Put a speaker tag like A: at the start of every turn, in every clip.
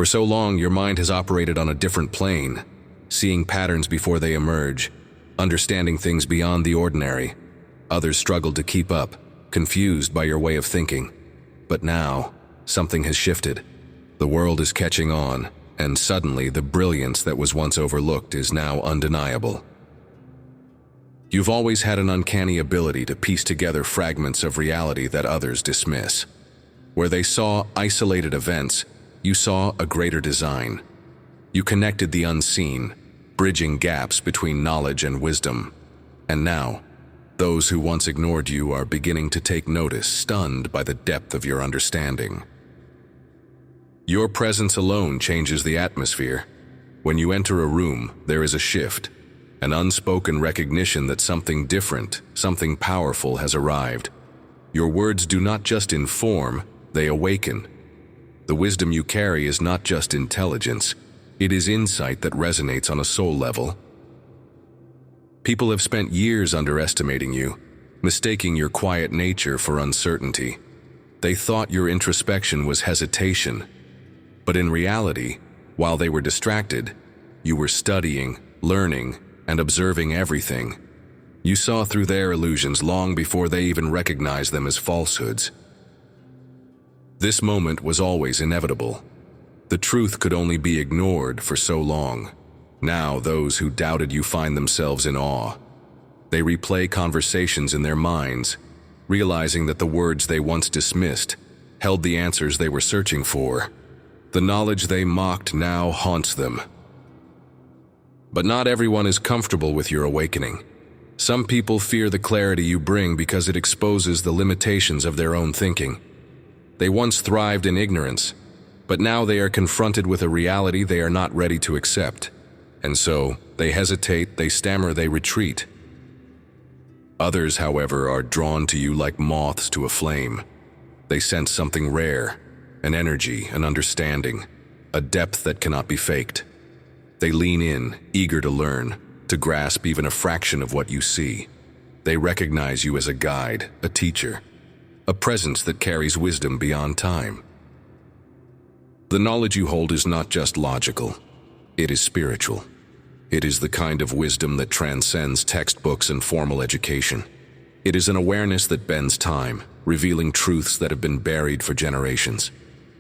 A: For so long, your mind has operated on a different plane, seeing patterns before they emerge, understanding things beyond the ordinary. Others struggled to keep up, confused by your way of thinking. But now, something has shifted. The world is catching on, and suddenly the brilliance that was once overlooked is now undeniable. You've always had an uncanny ability to piece together fragments of reality that others dismiss. Where they saw isolated events, you saw a greater design. You connected the unseen, bridging gaps between knowledge and wisdom. And now, those who once ignored you are beginning to take notice, stunned by the depth of your understanding. Your presence alone changes the atmosphere. When you enter a room, there is a shift, an unspoken recognition that something different, something powerful has arrived. Your words do not just inform, they awaken. The wisdom you carry is not just intelligence, it is insight that resonates on a soul level. People have spent years underestimating you, mistaking your quiet nature for uncertainty. They thought your introspection was hesitation. But in reality, while they were distracted, you were studying, learning, and observing everything. You saw through their illusions long before they even recognized them as falsehoods. This moment was always inevitable. The truth could only be ignored for so long. Now those who doubted you find themselves in awe. They replay conversations in their minds, realizing that the words they once dismissed held the answers they were searching for. The knowledge they mocked now haunts them. But not everyone is comfortable with your awakening. Some people fear the clarity you bring because it exposes the limitations of their own thinking. They once thrived in ignorance, but now they are confronted with a reality they are not ready to accept. And so, they hesitate, they stammer, they retreat. Others, however, are drawn to you like moths to a flame. They sense something rare, an energy, an understanding, a depth that cannot be faked. They lean in, eager to learn, to grasp even a fraction of what you see. They recognize you as a guide, a teacher, a presence that carries wisdom beyond time. The knowledge you hold is not just logical, it is spiritual. It is the kind of wisdom that transcends textbooks and formal education. It is an awareness that bends time, revealing truths that have been buried for generations.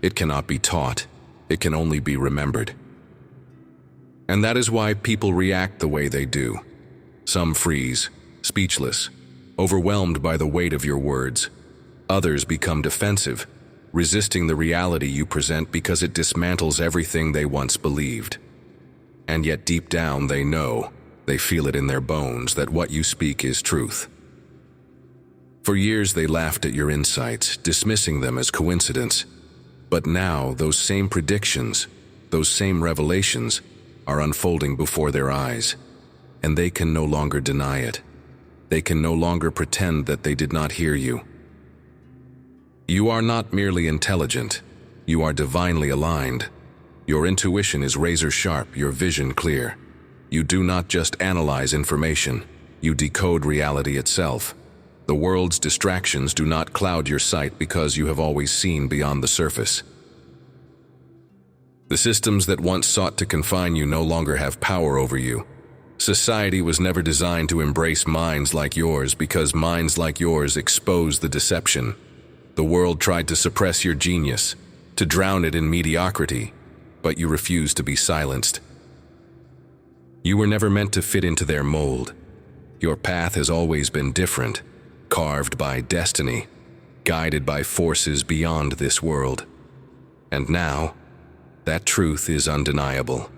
A: It cannot be taught, it can only be remembered. And that is why people react the way they do. Some freeze, speechless, overwhelmed by the weight of your words. Others become defensive, resisting the reality you present because it dismantles everything they once believed. And yet deep down they know, they feel it in their bones, that what you speak is truth. For years they laughed at your insights, dismissing them as coincidence. But now those same predictions, those same revelations, are unfolding before their eyes, and they can no longer deny it. They can no longer pretend that they did not hear you. You are not merely intelligent, you are divinely aligned. Your intuition is razor sharp, your vision clear. You do not just analyze information, you decode reality itself. The world's distractions do not cloud your sight because you have always seen beyond the surface. The systems that once sought to confine you no longer have power over you. Society was never designed to embrace minds like yours because minds like yours expose the deception. The world tried to suppress your genius, to drown it in mediocrity, but you refused to be silenced. You were never meant to fit into their mold. Your path has always been different, carved by destiny, guided by forces beyond this world. And now, that truth is undeniable.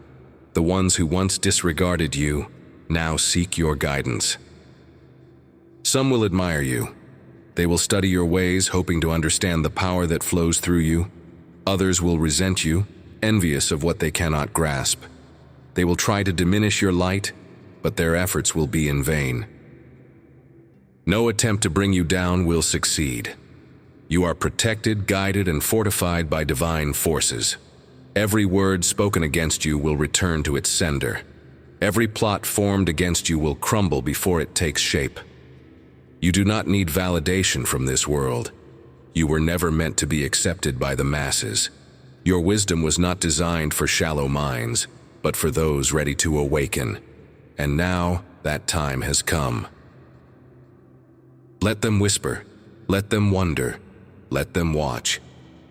A: The ones who once disregarded you now seek your guidance. Some will admire you. They will study your ways, hoping to understand the power that flows through you. Others will resent you, envious of what they cannot grasp. They will try to diminish your light, but their efforts will be in vain. No attempt to bring you down will succeed. You are protected, guided, and fortified by divine forces. Every word spoken against you will return to its sender. Every plot formed against you will crumble before it takes shape. You do not need validation from this world. You were never meant to be accepted by the masses. Your wisdom was not designed for shallow minds, but for those ready to awaken. And now that time has come. Let them whisper, let them wonder, let them watch.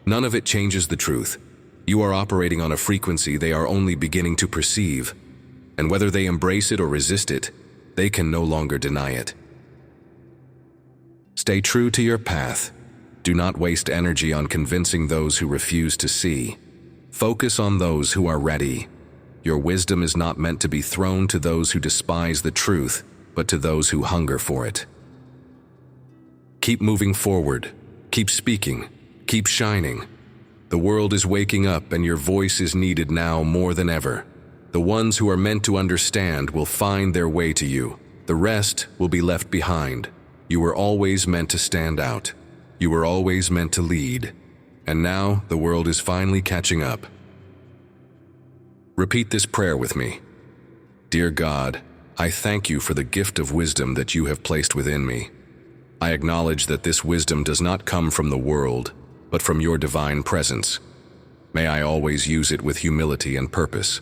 A: None of it changes the truth. You are operating on a frequency they are only beginning to perceive, and whether they embrace it or resist it, they can no longer deny it. Stay true to your path. Do not waste energy on convincing those who refuse to see. Focus on those who are ready. Your wisdom is not meant to be thrown to those who despise the truth, but to those who hunger for it. Keep moving forward. Keep speaking. Keep shining. The world is waking up, and your voice is needed now more than ever. The ones who are meant to understand will find their way to you. The rest will be left behind. You were always meant to stand out. You were always meant to lead. And now the world is finally catching up. Repeat this prayer with me. Dear God, I thank you for the gift of wisdom that you have placed within me. I acknowledge that this wisdom does not come from the world, but from your divine presence. May I always use it with humility and purpose.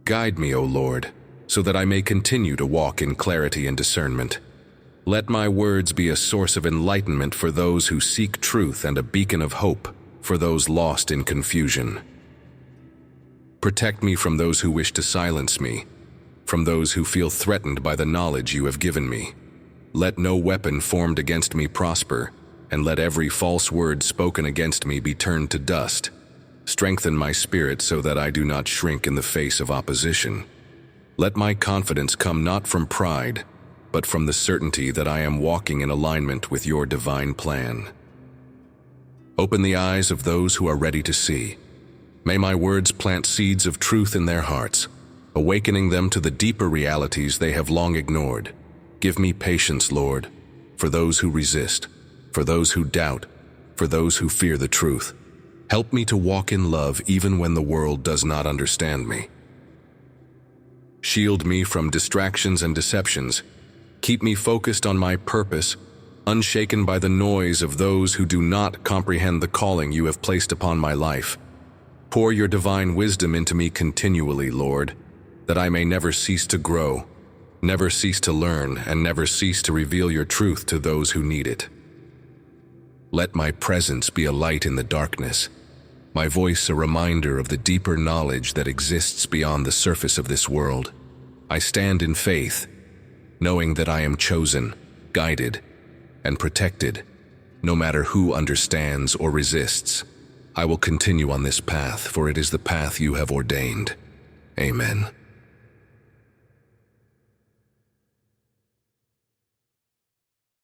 A: Guide me, O Lord, so that I may continue to walk in clarity and discernment. Let my words be a source of enlightenment for those who seek truth and a beacon of hope for those lost in confusion. Protect me from those who wish to silence me, from those who feel threatened by the knowledge you have given me. Let no weapon formed against me prosper, and let every false word spoken against me be turned to dust. Strengthen my spirit so that I do not shrink in the face of opposition. Let my confidence come not from pride, but from the certainty that I am walking in alignment with your divine plan. Open the eyes of those who are ready to see. May my words plant seeds of truth in their hearts, awakening them to the deeper realities they have long ignored. Give me patience, Lord, for those who resist, for those who doubt, for those who fear the truth. Help me to walk in love even when the world does not understand me. Shield me from distractions and deceptions. Keep me focused on my purpose, unshaken by the noise of those who do not comprehend the calling you have placed upon my life. Pour your divine wisdom into me continually, Lord, that I may never cease to grow, never cease to learn, and never cease to reveal your truth to those who need it. Let my presence be a light in the darkness, my voice a reminder of the deeper knowledge that exists beyond the surface of this world. I stand in faith, knowing that I am chosen, guided, and protected, no matter who understands or resists. I will continue on this path, for it is the path you have ordained. Amen.